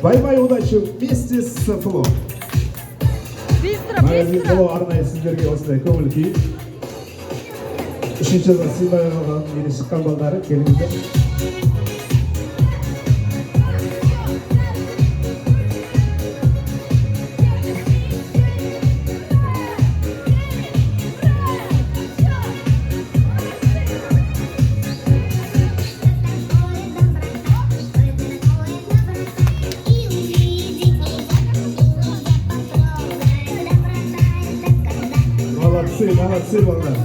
Бай-бай, удачи вместе с Фло. Магазин Фло арнайы сіздерге осындай көңіл күй. Үшінші жылға сыймай қалған ері шыққан балдары келіңіздер. Молодцы, молодцы, балдар.